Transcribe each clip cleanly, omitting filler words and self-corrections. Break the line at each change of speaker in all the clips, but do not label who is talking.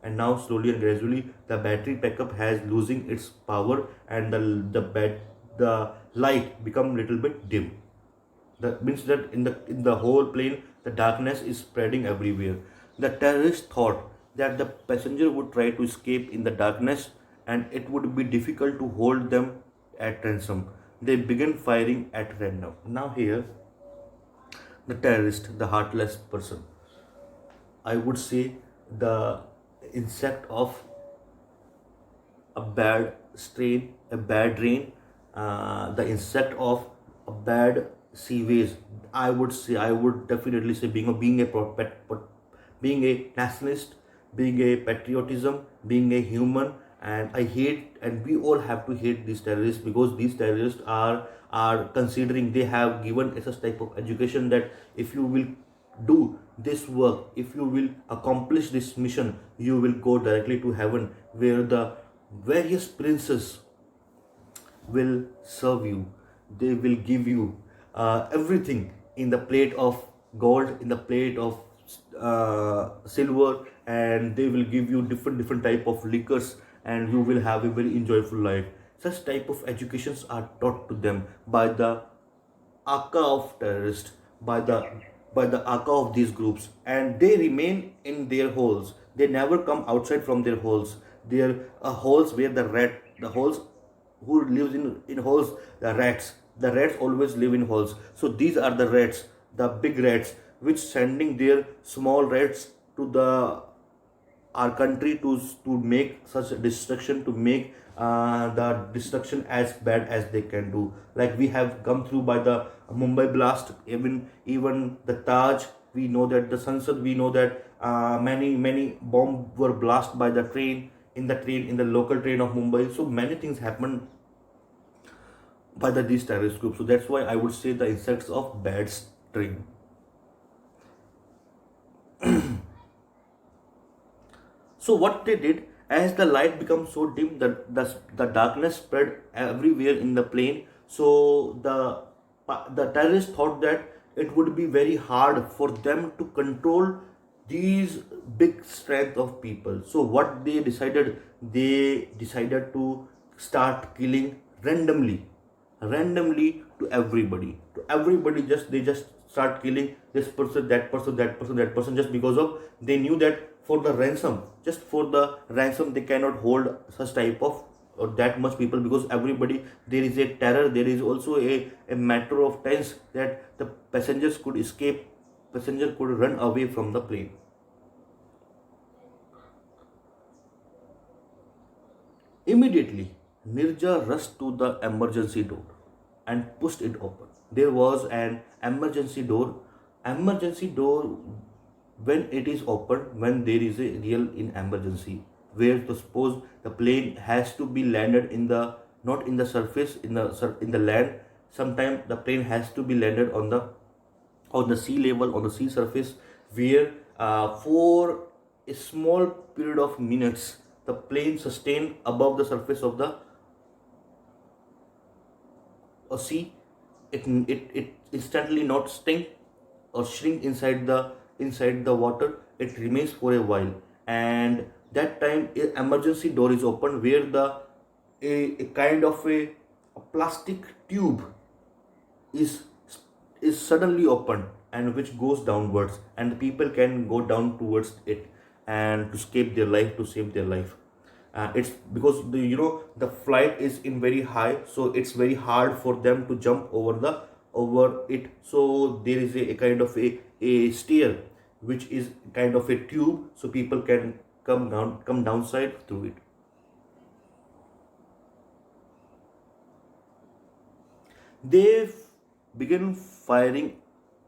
and now slowly and gradually the battery backup has losing its power, and the light become little bit dim. That means that in the whole plane, the darkness is spreading everywhere. The terrorists thought that the passenger would try to escape in the darkness, and it would be difficult to hold them at ransom. They began firing at random. Now here, the terrorist, the heartless person, I would say the insect of a bad strain, a bad rain, the insect of a bad seaways. I would definitely say being a nationalist, being a patriotism, being a human, and I hate, and we all have to hate these terrorists, because these terrorists are considering, they have given us a type of education that if you will do this work, if you will accomplish this mission, you will go directly to heaven, where the various princes will serve you. They will give you everything in the plate of gold, in the plate of silver, and they will give you different type of liquors, and you will have a very enjoyable life. Such type of educations are taught to them by the aka of terrorists, by the aka of these groups, and they remain in their holes. They never come outside from their holes. Their holes where the holes who lives in holes, the rats always live in holes. So these are the rats, the big rats, which sending their small rats to the our country to make such destruction, to make the destruction as bad as they can do. Like we have come through by the Mumbai blast, even the Taj. We know that the Sansad, we know that many bombs were blasted by the train, in the local train of Mumbai. So many things happened by these terrorist groups. So that's why I would say the insects of bad strain. So what they did, as the light became so dim, the darkness spread everywhere in the plane. So the terrorists thought that it would be very hard for them to control these big strength of people. So what they decided to start killing randomly to everybody. Just they just start killing this person, that person, that person, that person, just because of they knew that for the ransom, just for the ransom, they cannot hold such type of or that much people, because everybody, there is a terror, there is also a matter of tense that the passengers could escape, passenger could run away from the plane. Immediately, Nirja rushed to the emergency door and pushed it open. There was an emergency door. Emergency door, when it is opened, when there is a real in emergency, where to suppose the plane has to be landed in the, not in the surface, in the land. Sometimes the plane has to be landed on the sea level, on the sea surface, where for a small period of minutes the plane sustained above the surface of the sea. It instantly not stink or shrink inside the water. It remains for a while, and that time a emergency door is open, where a kind of a plastic tube is is suddenly opened, and which goes downwards, and the people can go down towards it, and to escape their life, to save their life. It's because the flight is in very high, so it's very hard for them to jump over it. So there is a kind of a stair, which is kind of a tube, so people can come downside through it. They began firing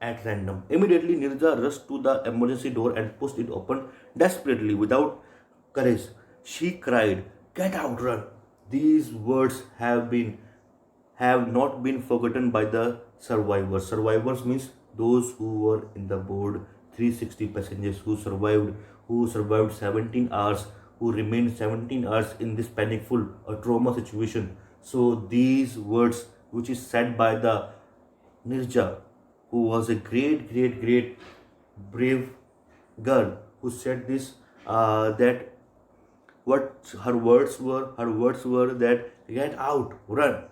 at random. Immediately, Nirja rushed to the emergency door and pushed it open desperately, without courage. She cried, "Get out, run!" These words have not been forgotten by the survivors. Survivors means those who were in the board, 360 passengers who survived 17 hours, who remained 17 hours in this panicful or trauma situation. So these words, which is said by the Nirja, who was a great brave girl, who said this, that What her words were that get out, run.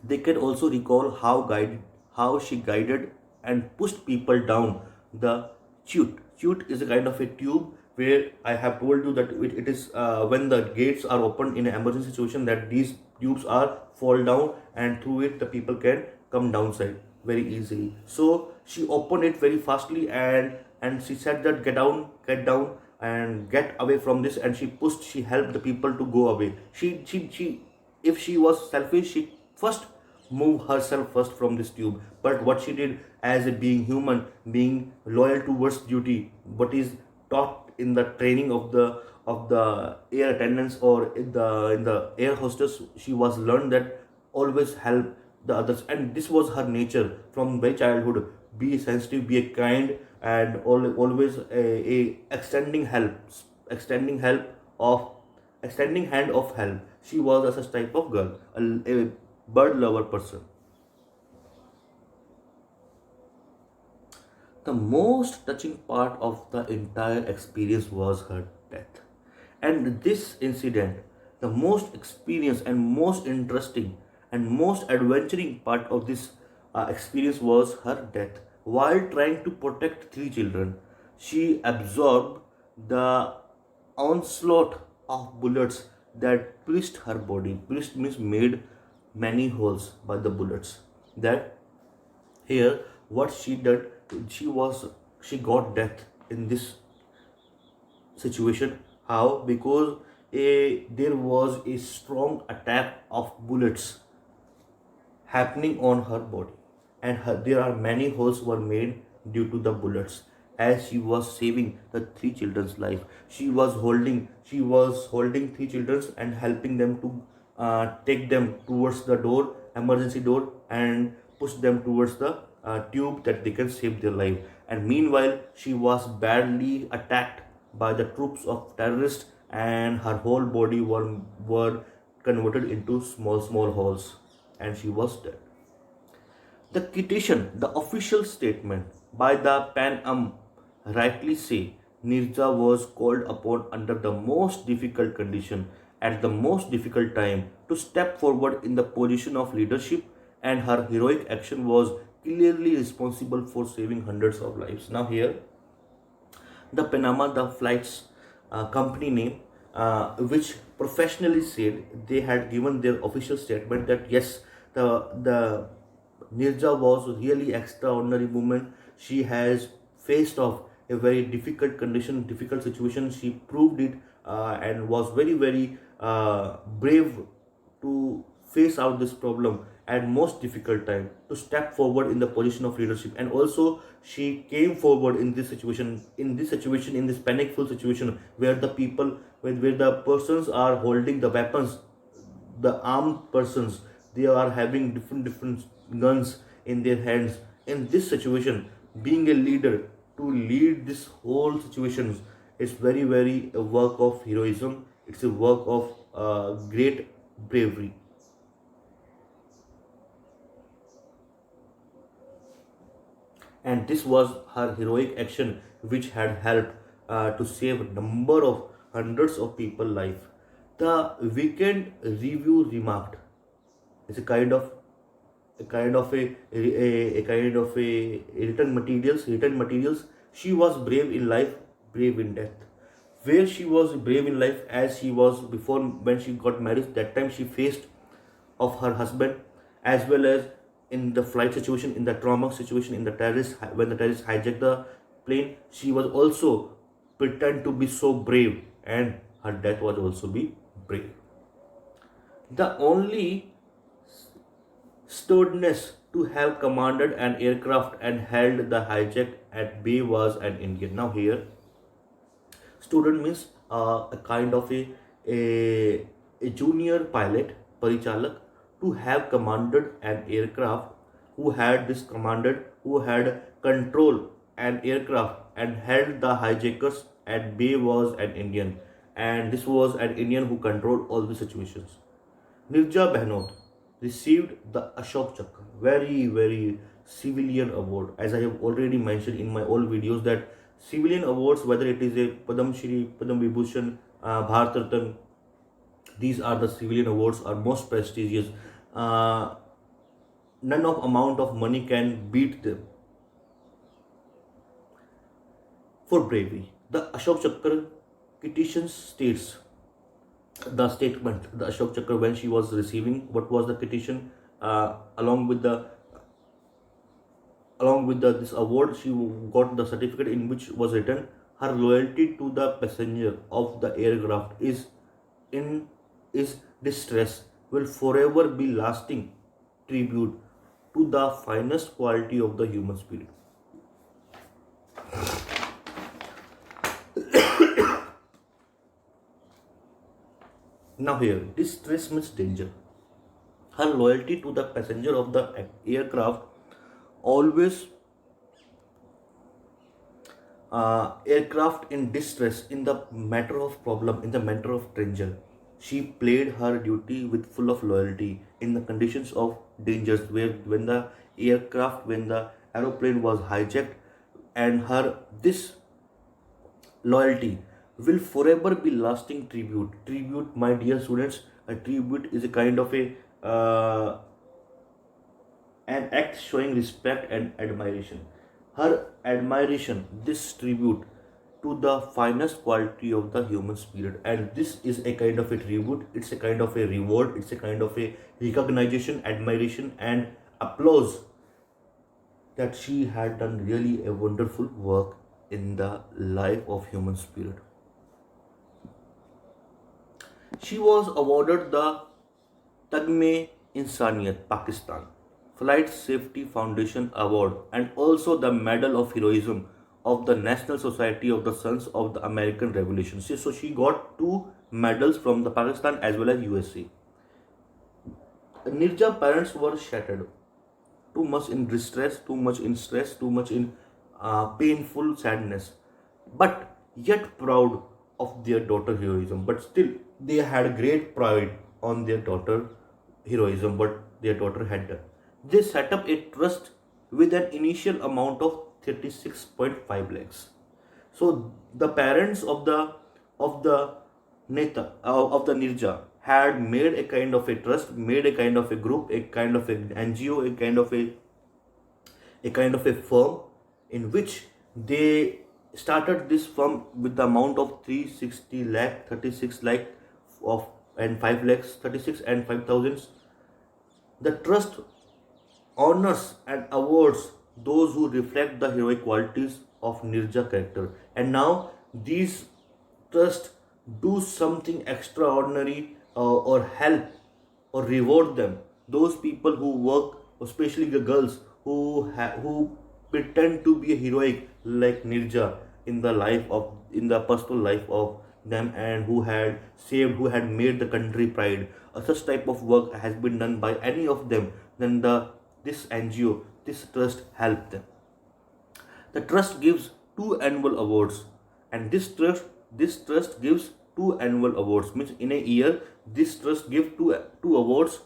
They can also recall how she guided and pushed people down the chute. Chute is a kind of a tube where I have told you that it is when the gates are opened in an emergency situation that these tubes are fall down and through it the people can come downside very easily. So she opened it very fastly and she said that get down and get away from this, and she helped the people to go away. She if she was selfish, she first move herself first from this tube. But what she did as a being human, being loyal towards duty, what is taught in the training of the air attendants or in the air hostess, she was learned that always help the others, and this was her nature from very childhood. Be sensitive, be a kind, and always a extending help of extending hand of help. She was a such type of girl, a bird lover person. The most touching part of the entire experience was her death. And this incident, the most experienced and most interesting and most adventuring part of this experience was her death. While trying to protect three children, she absorbed the onslaught of bullets that pierced her body. Pierced means made many holes by the bullets. That here, what she did, she got death in this situation. How? Because there was a strong attack of bullets happening on her body, and there are many holes were made due to the bullets. As she was saving the three children's life, she was holding three children and helping them to take them towards the door, emergency door, and push them towards the tube that they can save their life. And meanwhile, she was badly attacked by the troops of terrorists, and her whole body were converted into small holes, and she was dead. The quotation, the official statement by the Pan Am rightly say Nirja was called upon under the most difficult condition at the most difficult time to step forward in the position of leadership, and her heroic action was clearly responsible for saving hundreds of lives. Now here the Panama, the flights company name, which professionally said they had given their official statement that yes, the Nirja was really extraordinary woman. She has faced off a very difficult condition, difficult situation. She proved it and was very brave to face out this problem at most difficult time, to step forward in the position of leadership. And also she came forward in this panicful situation where the people, where the persons are holding the weapons, the armed persons, they are having different guns in their hands. In this situation, being a leader to lead this whole situation is very a work of heroism. It's a work of great bravery. And this was her heroic action which had helped to save a number of hundreds of people life. The weekend review remarked, it's a kind of a written materials. She was brave in life, brave in death. Where she was brave in life, as she was before when she got married, that time she faced of her husband, as well as in the flight situation, in the trauma situation, in the terrorist, when the terrorists hijacked the plane, she was also pretend to be so brave, and her death was also be brave. The only stewardess to have commanded an aircraft and held the hijack at bay was an Indian. Now here, student means a kind of a junior pilot, parichalak, to have commanded an aircraft, who had control an aircraft and held the hijackers at bay was an Indian, and this was an Indian who controlled all the situations. Nirja Behnot received the Ashok Chakra, very civilian award. As I have already mentioned in my old videos, that civilian awards, whether it is a Padam Shri, Padam Vibhushan, Bharat Ratna. These are the civilian awards are most prestigious. Uh, None of amount of money can beat them for bravery. The Ashok Chakra petition states the statement, the Ashok Chakra, when she was receiving what was the petition, along with the this award, she got the certificate in which was written, her loyalty to the passenger of the aircraft in is distress will forever be lasting tribute to the finest quality of the human spirit. Now here, distress means danger. Her loyalty to the passenger of the aircraft always, aircraft in distress, in the matter of problem, in the matter of danger. She played her duty with full of loyalty in the conditions of dangers, where when the aeroplane was hijacked, and her this loyalty will forever be lasting tribute. Tribute, my dear students, a tribute is a kind of a an act showing respect and admiration. Her admiration, this tribute to the finest quality of the human spirit, and this is a kind of a tribute, it's a kind of a reward, it's a kind of a recognition, admiration, and applause that she had done really a wonderful work in the life of human spirit. She was awarded the Tagme Insaniyat Pakistan Flight Safety Foundation Award and also the Medal of Heroism of the National Society of the Sons of the American Revolution. So she got two medals from the Pakistan as well as USA. Nirja parents were shattered, too much in distress, too much in stress, too much in painful sadness, but yet proud of their daughter heroism. But still, they had great pride on their daughter heroism, what their daughter had done. They set up a trust with an initial amount of 36.5 lakhs. So the parents of the Neta of the Nirja had made a kind of a trust, made a kind of a group, a kind of an NGO, a kind of a firm in which they started this firm with the amount of 360 lakh, 36 lakh of and 5 lakhs, 36 and 5,000. The trust honors and awards those who reflect the heroic qualities of Nirja character. And now these trust do something extraordinary, or help or reward them. Those people who work, especially the girls who pretend to be heroic like Nirja in the personal life of them, and who had saved, who had made the country pride. Such type of work has been done by any of them. Then this NGO, this trust helped them. The trust gives two annual awards, and this trust gives two annual awards. Means in a year, this trust gives two awards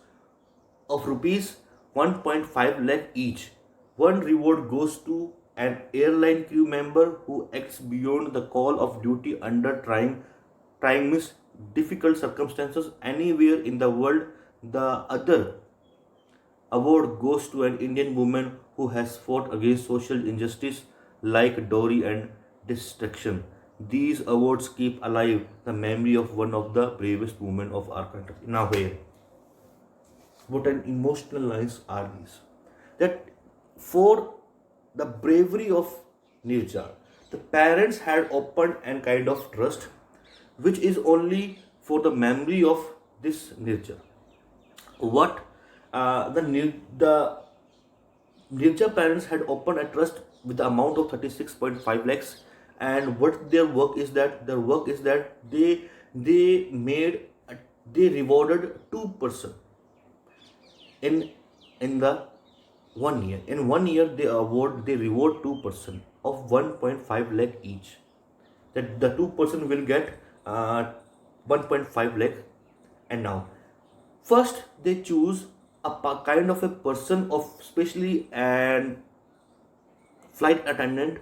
of rupees 1.5 lakh each. One reward goes to an airline crew member who acts beyond the call of duty under trying means difficult circumstances anywhere in the world. The other award goes to an Indian woman who has fought against social injustice like dowry and destruction. These awards keep alive the memory of one of the bravest women of our country. Now, here, what an emotional lines are these? That for the bravery of Nirja, the parents had opened a kind of trust which is only for the memory of this Nirja. What the Nirja parents had opened a trust with the amount of 36.5 lakhs, and what their work is that they made they rewarded two-person in the 1 year. In 1 year, they reward two-person of 1.5 lakh each. That the two-person will get 1.5 lakh. And now, first they choose a kind of a person of especially an flight attendant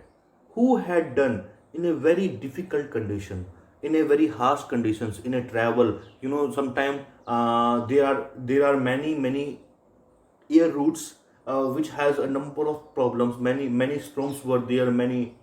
who had done in a very difficult condition. in a very harsh conditions in a travel. Sometimes there are many air routes which has a number of problems. Many storms were there, many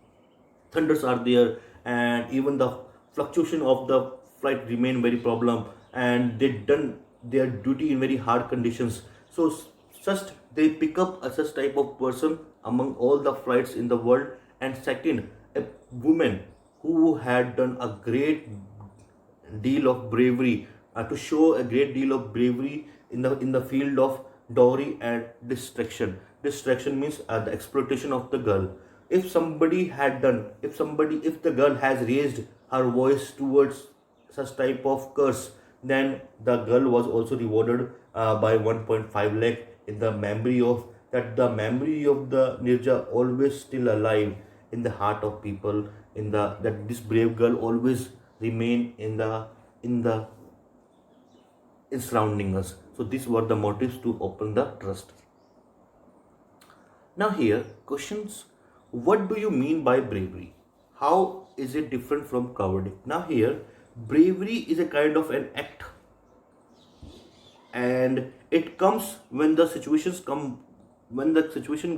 thunders are there, and even the fluctuation of the flight remain very problem, and they done their duty in very hard conditions. So first they pick up a such type of person among all the flights in the world. And second, a woman who had done a great deal of bravery, to show a great deal of bravery in the field of dowry and distraction. Distraction means the exploitation of the girl. If the girl has raised her voice towards such type of curse, then the girl was also rewarded by 1.5 lakh, in the memory of that. The memory of the Nirja always still alive in the heart of people, in the that this brave girl always remain in surrounding us. So these were the motives to open the trust. Now here questions: what do you mean by bravery? How is it different from cowardice? Now here, bravery is a kind of an act, and it comes when the situation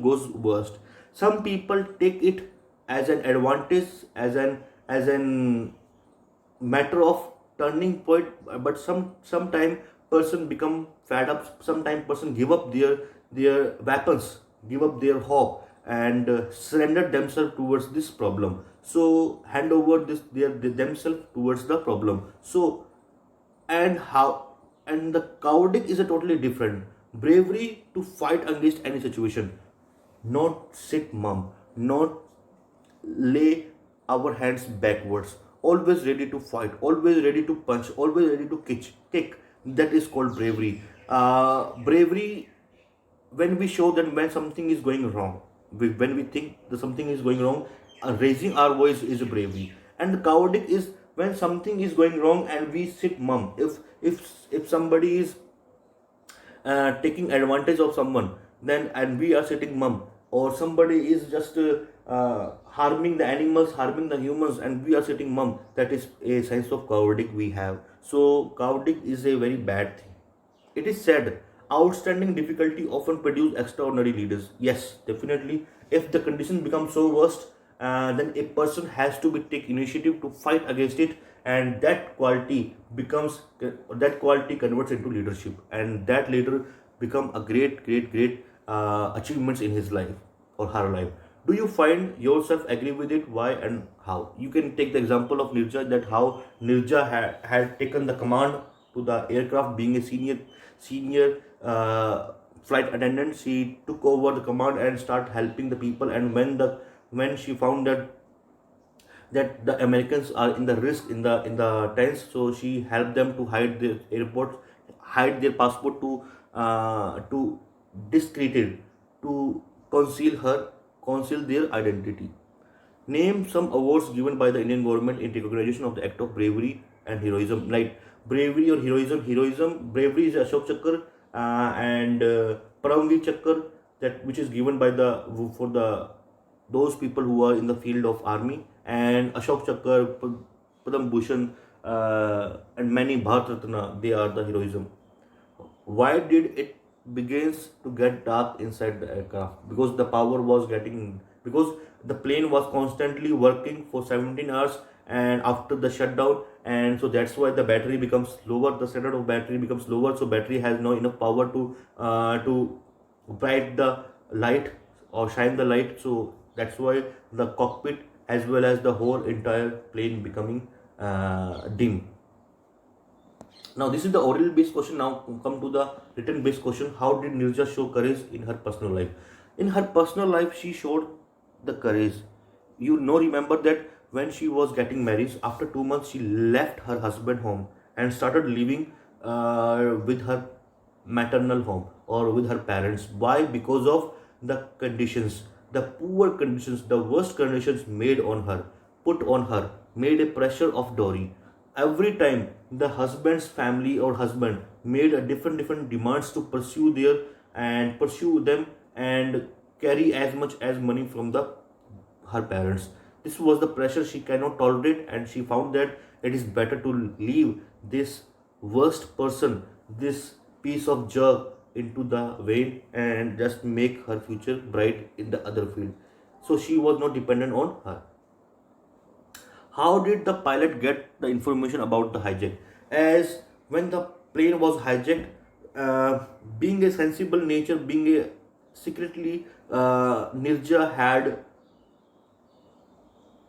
goes worst. Some people take it as an advantage, as an matter of turning point. But sometime person become fed up, sometime person give up their weapons, give up their hope, and surrender themselves towards this problem. So hand over themselves towards the problem. So, and how, and the cowardice is a totally different. Bravery to fight against any situation, not sit mum, not lay our hands backwards, always ready to fight, always ready to punch, always ready to kick. That is called bravery. Bravery, when we show that when something is going wrong, when we think that something is going wrong, raising our voice is a bravery. And the cowardice is when something is going wrong and we sit mum. If somebody is taking advantage of someone, then and we are sitting mum, or somebody is just harming the animals, harming the humans, and we are sitting mum, that is a sense of cowardice we have. So cowardice is a very bad thing. It is said outstanding difficulty often produce extraordinary leaders. Yes, definitely. If the conditions become so worst, then a person has to be take initiative to fight against it, and that quality converts into leadership, and that leader become a great achievements in his life or her life. Do you find yourself agree with it? Why and how? You can take the example of Nirja, that how Nirja had taken the command to the aircraft, being a senior flight attendant. She took over the command and start helping the people. And when she found that the Americans are in the risk in the tents, so she helped them to hide their airports, hide their passport, to discreted, to conceal their identity. Name some awards given by the Indian government in recognition of the act of bravery and heroism. Like bravery or heroism. Bravery is Ashok Chakra, and Paramveer Chakra, that which is given by the for the those people who are in the field of army, and Ashok Chakra, Padam Bhushan, and many Bharat Ratna. They are the heroism. Why did it begins to get dark inside the aircraft? Because the power was getting, because the plane was constantly working for 17 hours and after the shutdown, and so that's why the battery becomes lower, the standard of battery becomes lower, so battery has no enough power to bright the light or shine the light. So that's why the cockpit as well as the whole entire plane becoming dim. Now this is the oral based question. Now come to the written based question. How did Nirja show courage in her personal life? In her personal life, she showed the courage. Remember that when she was getting married, after 2 months, she left her husband home and started living with her maternal home or with her parents. Why? Because of the conditions, the poor conditions, the worst conditions put on her, made a pressure of dowry. Every time the husband's family or husband made a different demands to pursue them and carry as much as money from the her parents. This was the pressure she cannot tolerate, and she found that it is better to leave this worst person, this piece of jerk, into the vein and just make her future bright in the other field. So she was not dependent on her. How did the pilot get the information about the hijack? As when the plane was hijacked, being a sensible nature, being a secretly, Nirja had,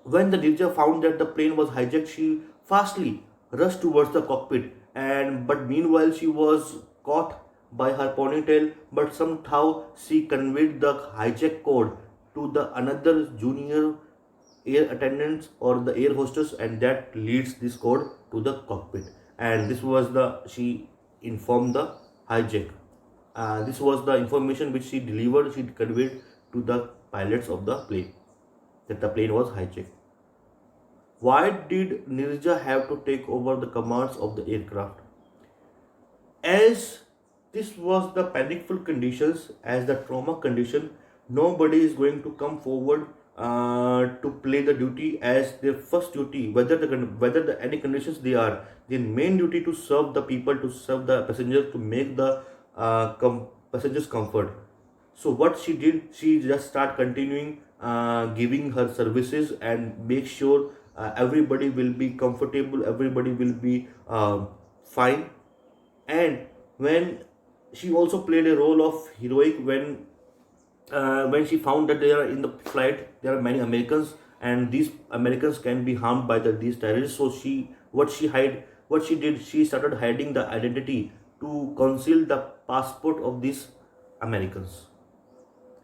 when the Nirja found that the plane was hijacked, she fastly rushed towards the cockpit. And but meanwhile, she was caught by her ponytail. But somehow she conveyed the hijack code to the another junior air attendants or the air hostess, and that leads this code to the cockpit. And this was the she informed the hijack. This was the information which she delivered. She conveyed to the pilots of the plane that the plane was hijacked. Why did Nirja have to take over the commands of the aircraft? As this was the panicful conditions, as the trauma condition, nobody is going to come forward to play the duty as their first duty, whether the any conditions they are. Their main duty to serve the people, to serve the passengers, to make the passengers comfort. So what she did, she just start continuing giving her services and make sure everybody will be comfortable, everybody will be fine. And when she also played a role of heroic when she found that there are in the flight there are many Americans, and these Americans can be harmed by these terrorists. So what she did, she started hiding the identity to conceal the passport of these Americans.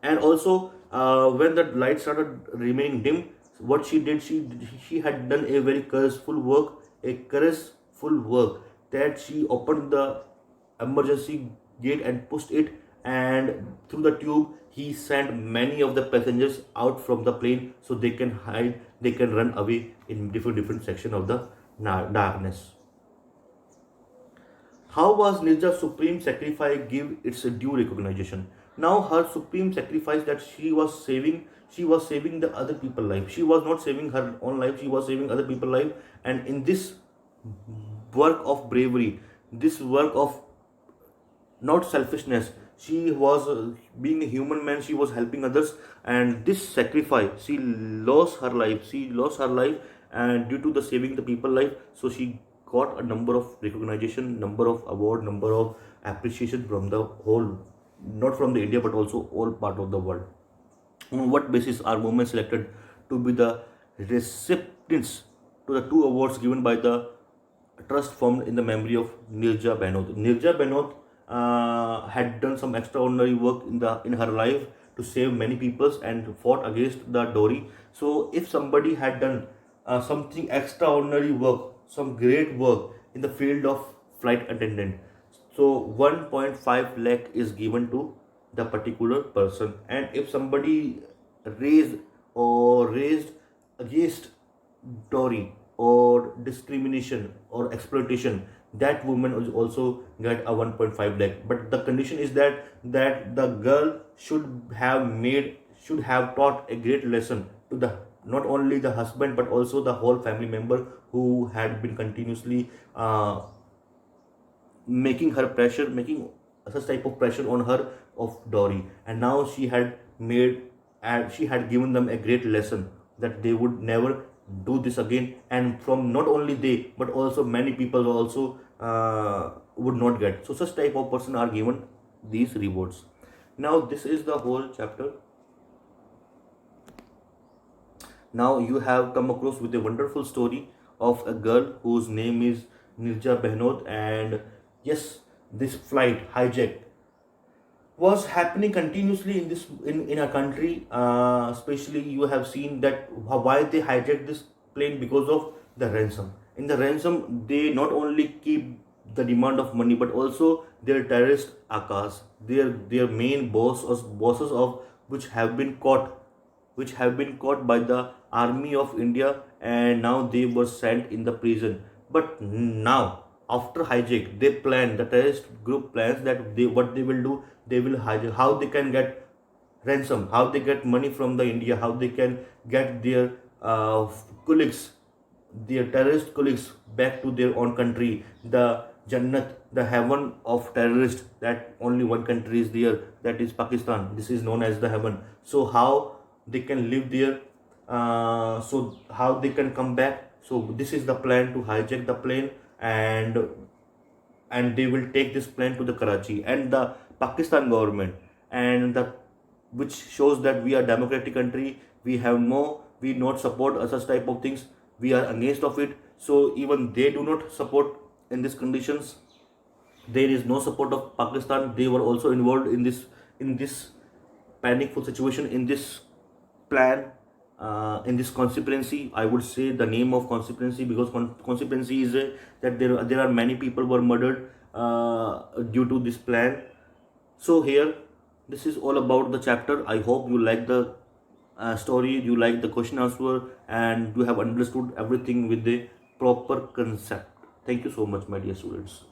And also, when the light started remaining dim, what she did, she had done a very courageful work, that she opened the emergency gate and pushed it, and through the tube he sent many of the passengers out from the plane so they can hide, they can run away in different section of the darkness. How was Nirja's supreme sacrifice give its due recognition? Now her supreme sacrifice, that she was saving the other people life. She was not saving her own life, she was saving other people life. And in this work of bravery, this work of not selfishness, she was being a human man, she was helping others. And this sacrifice, she lost her life, and due to the saving the people life, so she got a number of recognition, number of award, number of appreciation from the whole, not from the India but also all part of the world. On what basis are women selected to be the recipients to the two awards given by the trust formed in the memory of Nirja Bainot? Nirja Bainot had done some extraordinary work in her life to save many peoples and fought against the Dori. So if somebody had done something extraordinary work, some great work in the field of flight attendant, so 1.5 lakh is given to the particular person. And if somebody raised against Dowry or discrimination or exploitation, that woman will also get a 1.5 lakh. But the condition is that the girl should have taught a great lesson to the not only the husband but also the whole family member who had been continuously making such type of pressure on her of dowry. And now she had given them a great lesson that they would never do this again. And from not only they but also many people also would not get. So such type of person are given these rewards. Now this is the whole chapter. Now you have come across with a wonderful story of a girl whose name is Nirja Behnot. And yes, this flight hijack was happening continuously in our country. Especially you have seen that why they hijacked this plane, because of the ransom. In the ransom, they not only keep the demand of money but also their terrorist akas, their main bosses of which have been caught by the army of India, and now they were sent in the prison. But now, after hijack, the terrorist group plans that what they will do, they will hijack, how they can get ransom, how they get money from the India, how they can get their uh, colleagues, their terrorist colleagues back to their own country, the Jannat, the heaven of terrorists, that only one country is there, that is Pakistan. This is known as the heaven. So how they can live there, so how they can come back. So this is the plan, to hijack the plane, and they will take this plane to the Karachi, and the Pakistan government, and the which shows that we are democratic country, we not support such type of things, we are against of it. So even they do not support in these conditions. There is no support of Pakistan. They were also involved in this panicful situation, in this plan, in this conspiracy. I would say the name of conspiracy, because conspiracy is that there are many people were murdered due to this plan. So here, this is all about the chapter. I hope you like the story, you like the question answer, and you have understood everything with the proper concept. Thank you so much, my dear students.